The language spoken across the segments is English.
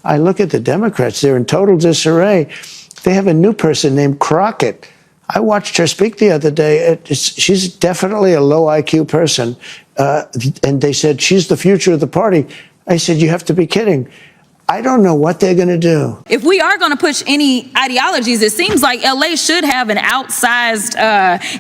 I look at the Democrats, they're in total disarray. They have a new person named Crockett. I watched her speak the other day. She's definitely a low IQ person. And they said, she's the future of the party. I said, you have to be kidding. I don't know what they're going to do. If we are going to push any ideologies, it seems like LA should have an outsized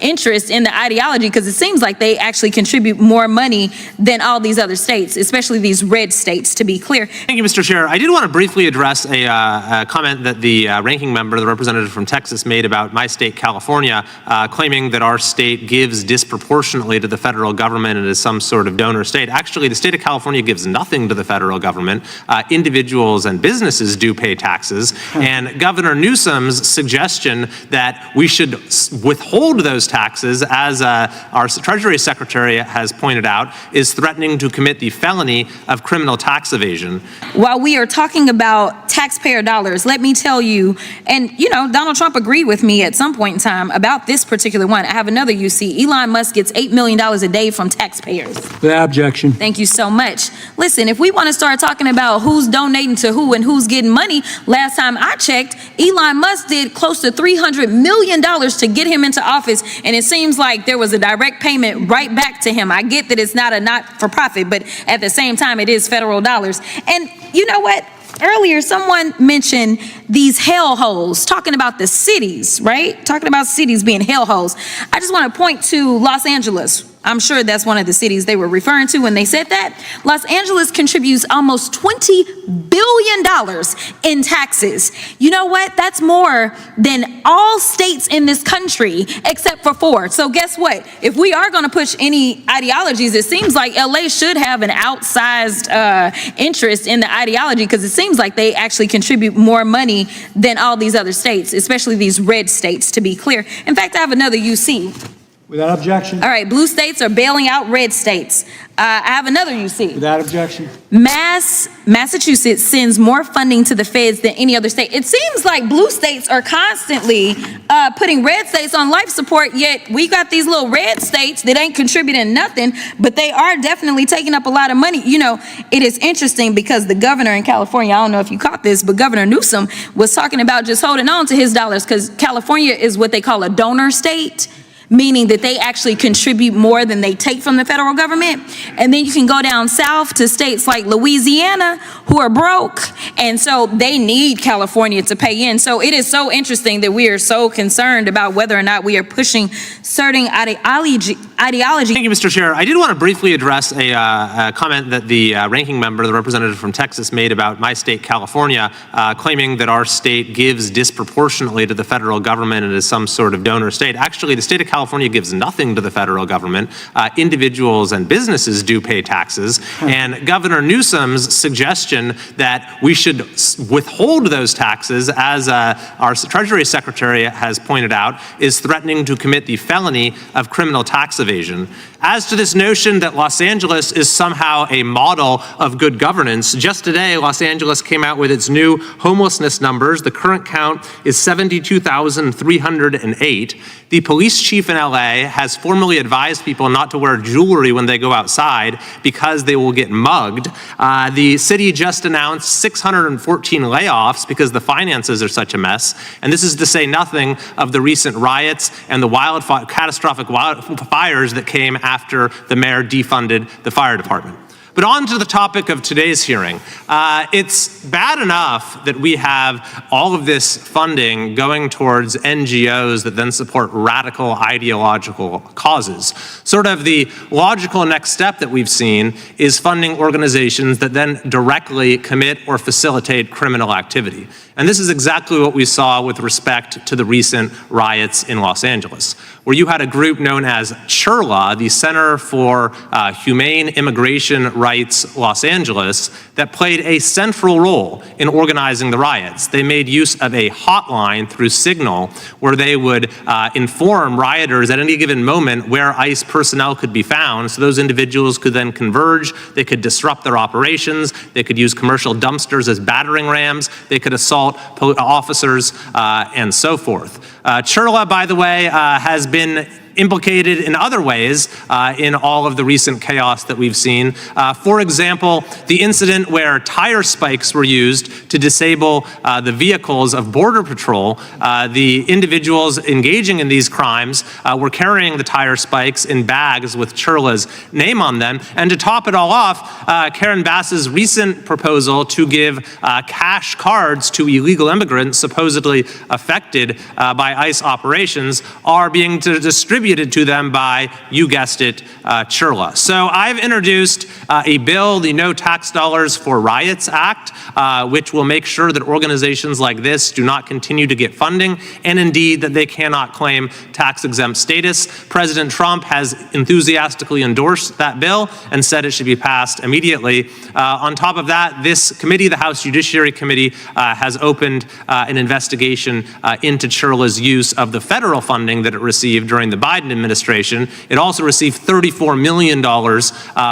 interest in the ideology, because it seems like they actually contribute more money than all these other states, especially these red states, to be clear. Thank you, Mr. Chair. I did want to briefly address a comment that the ranking member, the representative from Texas, made about my state, California, claiming that our state gives disproportionately to the federal government and is some sort of donor state. Actually, the state of California gives nothing to the federal government. Individuals and businesses do pay taxes, and Governor Newsom's suggestion that we should withhold those taxes, as our Treasury Secretary has pointed out, is threatening to commit the felony of criminal tax evasion. While we are talking about taxpayer dollars, let me tell you, and you know, Donald Trump agreed with me at some point in time about this particular one. I have another UC. Elon Musk gets $8 million a day from taxpayers. Without objection. Thank you so much. Listen, if we want to start talking about who's donating to who and who's getting money, last time I checked, Elon Musk did close to $300 million to get him into office, and it seems like there was a direct payment right back to him. I get that it's not a not-for-profit, but at the same time, it is federal dollars. And you know what? Earlier, someone mentioned these hellholes, talking about the cities, right? Talking about cities being hellholes. I just want to point to Los Angeles. I'm sure that's one of the cities they were referring to when they said that. Los Angeles contributes almost $20 billion in taxes. You know what? That's more than all states in this country except for 4. So guess what? If we are going to push any ideologies, it seems like LA should have an outsized interest in the ideology, because it seems like they actually contribute more money than all these other states, especially these red states, to be clear. In fact, I have another UC. Without objection. All right, blue states are bailing out red states. I have another UC. Without objection. Massachusetts sends more funding to the feds than any other state. It seems like blue states are constantly putting red states on life support, yet we got these little red states that ain't contributing nothing, but they are definitely taking up a lot of money. You know, it is interesting because the governor in California, I don't know if you caught this, but Governor Newsom was talking about just holding on to his dollars, because California is what they call a donor state, meaning that they actually contribute more than they take from the federal government. And then you can go down south to states like Louisiana, who are broke, and so they need California to pay in. So it is so interesting that we are so concerned about whether or not we are pushing certain ideology. Thank you, Mr. Chair. I did want to briefly address a comment that the ranking member, the representative from Texas, made about my state, California, claiming that our state gives disproportionately to the federal government and is some sort of donor state. Actually, the state of California gives nothing to the federal government. Individuals and businesses do pay taxes, and Governor Newsom's suggestion that we should withhold those taxes, as our Treasury Secretary has pointed out, is threatening to commit the felony of criminal tax evasion. As to this notion that Los Angeles is somehow a model of good governance, just today, Los Angeles came out with its new homelessness numbers. The current count is 72,308. The police chief in LA has formally advised people not to wear jewelry when they go outside because they will get mugged. The city just announced 614 layoffs because the finances are such a mess. And this is to say nothing of the recent riots and the catastrophic wildfires that came after the mayor defunded the fire department. But on to the topic of today's hearing. It's bad enough that we have all of this funding going towards NGOs that then support radical ideological causes. Sort of the logical next step that we've seen is funding organizations that then directly commit or facilitate criminal activity. And this is exactly what we saw with respect to the recent riots in Los Angeles, where you had a group known as CHIRLA, the Center for Humane Immigration Rights Los Angeles, that played a central role in organizing the riots. They made use of a hotline through Signal where they would inform rioters at any given moment where ICE personnel could be found, so those individuals could then converge, they could disrupt their operations, they could use commercial dumpsters as battering rams, they could assault officers, and so forth. CHIRLA, by the way, has been implicated in other ways in all of the recent chaos that we've seen. For example, the incident where tire spikes were used to disable the vehicles of Border Patrol. The individuals engaging in these crimes were carrying the tire spikes in bags with Chirla's name on them. And to top it all off, Karen Bass's recent proposal to give cash cards to illegal immigrants supposedly affected by ICE operations are being distributed to them by, you guessed it, Chirla. So I've introduced a bill, the No Tax Dollars for Riots Act, which will make sure that organizations like this do not continue to get funding, and indeed that they cannot claim tax-exempt status. President Trump has enthusiastically endorsed that bill and said it should be passed immediately. On top of that, this committee, the House Judiciary Committee, has opened an investigation into Chirla's use of the federal funding that it received during the Biden administration. It also received $34 million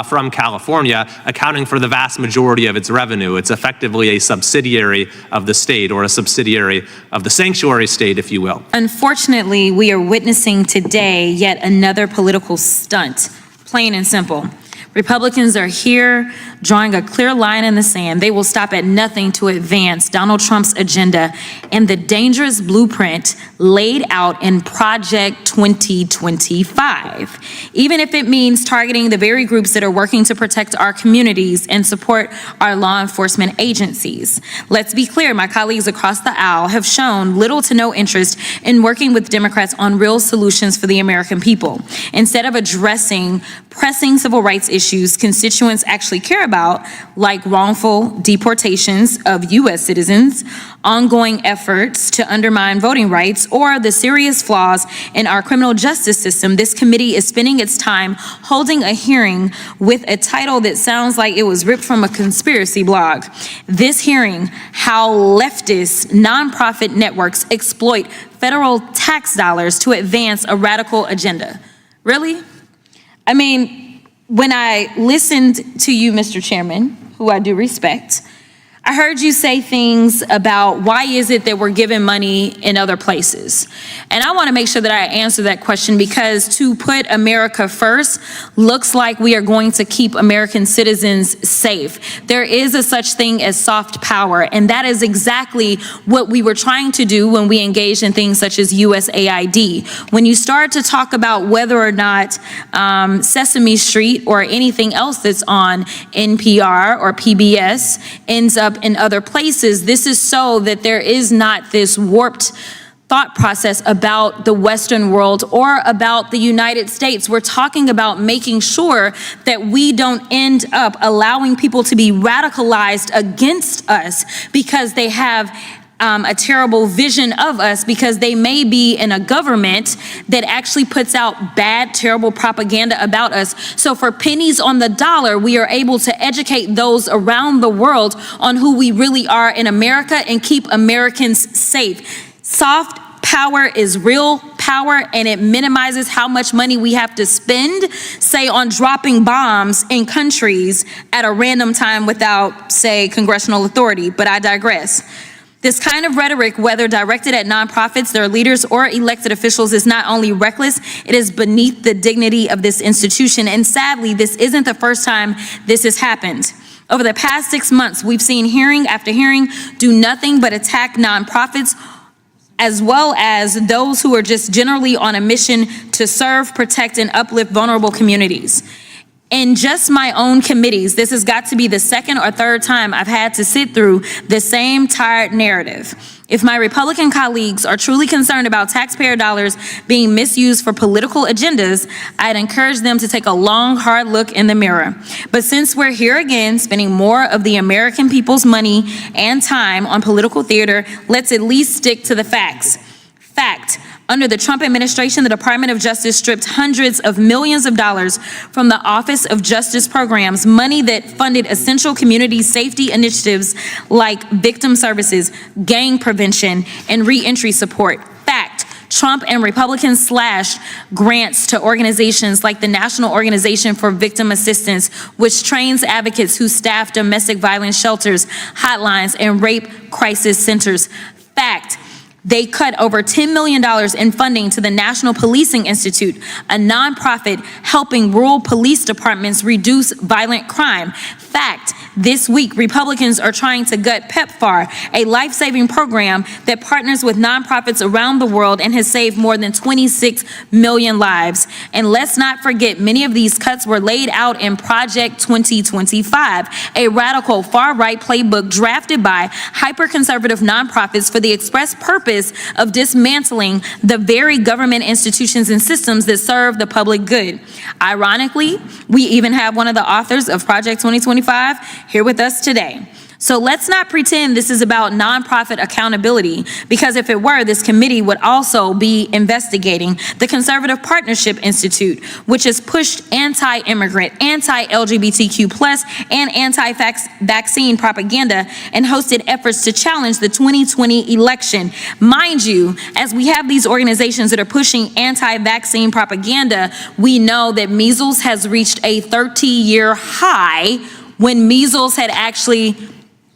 from California, accounting for the vast majority of its revenue. It's effectively a subsidiary of the state, or a subsidiary of the sanctuary state, if you will. Unfortunately, we are witnessing today yet another political stunt, plain and simple. Republicans are here drawing a clear line in the sand. They will stop at nothing to advance Donald Trump's agenda and the dangerous blueprint laid out in Project 2025, even if it means targeting the very groups that are working to protect our communities and support our law enforcement agencies. Let's be clear, my colleagues across the aisle have shown little to no interest in working with Democrats on real solutions for the American people. Instead of addressing pressing civil rights issues constituents actually care about, like wrongful deportations of U.S. citizens, ongoing efforts to undermine voting rights, or the serious flaws in our criminal justice system, this committee is spending its time holding a hearing with a title that sounds like it was ripped from a conspiracy blog. This hearing, how leftist nonprofit networks exploit federal tax dollars to advance a radical agenda. Really? I mean, when I listened to you, Mr. Chairman, who I do respect, I heard you say things about why is it that we're giving money in other places? And I want to make sure that I answer that question, because to put America first looks like we are going to keep American citizens safe. There is a such thing as soft power, and that is exactly what we were trying to do when we engaged in things such as USAID. When you start to talk about whether or not Sesame Street or anything else that's on NPR or PBS ends up in other places, this is so that there is not this warped thought process about the Western world or about the United States. We're talking about making sure that we don't end up allowing people to be radicalized against us because they have a terrible vision of us, because they may be in a government that actually puts out bad, terrible propaganda about us. So for pennies on the dollar, we are able to educate those around the world on who we really are in America and keep Americans safe. Soft power is real power, and it minimizes how much money we have to spend, say, on dropping bombs in countries at a random time without, say, congressional authority. But I digress. This kind of rhetoric, whether directed at nonprofits, their leaders, or elected officials, is not only reckless, it is beneath the dignity of this institution. And sadly, this isn't the first time this has happened. Over the past 6 months, we've seen hearing after hearing do nothing but attack nonprofits, as well as those who are just generally on a mission to serve, protect, and uplift vulnerable communities. In just my own committees, this has got to be the second or third time I've had to sit through the same tired narrative. If my Republican colleagues are truly concerned about taxpayer dollars being misused for political agendas, I'd encourage them to take a long, hard look in the mirror. But since we're here again, spending more of the American people's money and time on political theater, let's at least stick to the facts. Fact. Under the Trump administration, the Department of Justice stripped hundreds of millions of dollars from the Office of Justice programs, money that funded essential community safety initiatives like victim services, gang prevention, and reentry support. Fact. Trump and Republicans slashed grants to organizations like the National Organization for Victim Assistance, which trains advocates who staff domestic violence shelters, hotlines, and rape crisis centers. Fact. They cut over $10 million in funding to the National Policing Institute, a nonprofit helping rural police departments reduce violent crime. Fact, this week, Republicans are trying to gut PEPFAR, a life-saving program that partners with nonprofits around the world and has saved more than 26 million lives. And let's not forget, many of these cuts were laid out in Project 2025, a radical far-right playbook drafted by hyper-conservative nonprofits for the express purpose of dismantling the very government institutions and systems that serve the public good. Ironically, we even have one of the authors of Project 2025 here with us today. So let's not pretend this is about nonprofit accountability, because if it were, this committee would also be investigating the Conservative Partnership Institute, which has pushed anti-immigrant, anti-LGBTQ+, and anti-vaccine propaganda and hosted efforts to challenge the 2020 election. Mind you, as we have these organizations that are pushing anti-vaccine propaganda, we know that measles has reached a 30-year high when measles had actually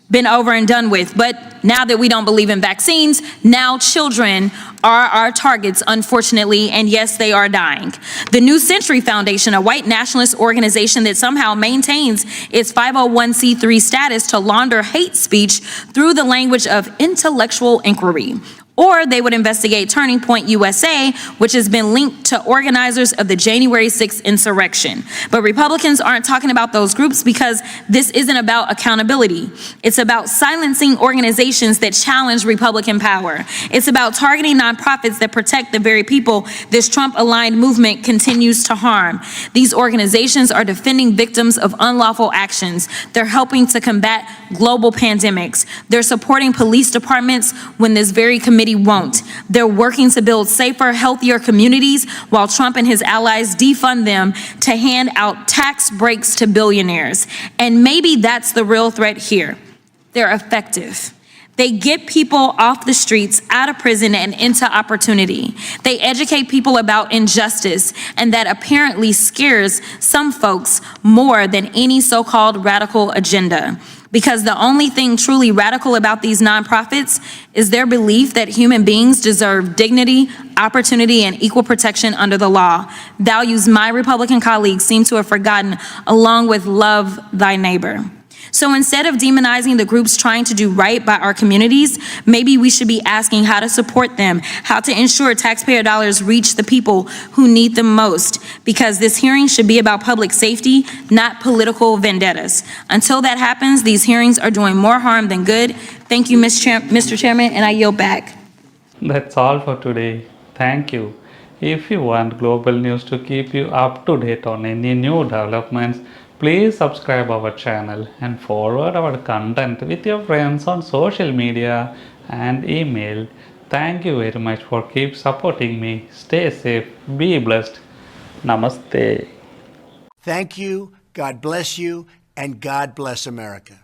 been over and done with. But now that we don't believe in vaccines, now children are our targets, unfortunately, and yes, they are dying. The New Century Foundation, a white nationalist organization that somehow maintains its 501c3 status to launder hate speech through the language of intellectual inquiry. Or they would investigate Turning Point USA, which has been linked to organizers of the January 6th insurrection. But Republicans aren't talking about those groups because this isn't about accountability. It's about silencing organizations that challenge Republican power. It's about targeting nonprofits that protect the very people this Trump-aligned movement continues to harm. These organizations are defending victims of unlawful actions. They're helping to combat global pandemics. They're supporting police departments when this very committee won't. They're working to build safer, healthier communities while Trump and his allies defund them to hand out tax breaks to billionaires. And maybe that's the real threat here. They're effective. They get people off the streets, out of prison, and into opportunity. They educate people about injustice, and that apparently scares some folks more than any so-called radical agenda. Because the only thing truly radical about these nonprofits is their belief that human beings deserve dignity, opportunity, and equal protection under the law. Values my Republican colleagues seem to have forgotten, along with love thy neighbor. So instead of demonizing the groups trying to do right by our communities, maybe we should be asking how to support them, how to ensure taxpayer dollars reach the people who need them most, because this hearing should be about public safety, not political vendettas. Until that happens, these hearings are doing more harm than good. Thank you, Mr. Chairman, and I yield back. That's all for today. Thank you. If you want global news to keep you up to date on any new developments, please subscribe our channel and forward our content with your friends on social media and email. Thank you very much for keep supporting me. Stay safe, be blessed. Namaste. Thank you, God bless you, and God bless America.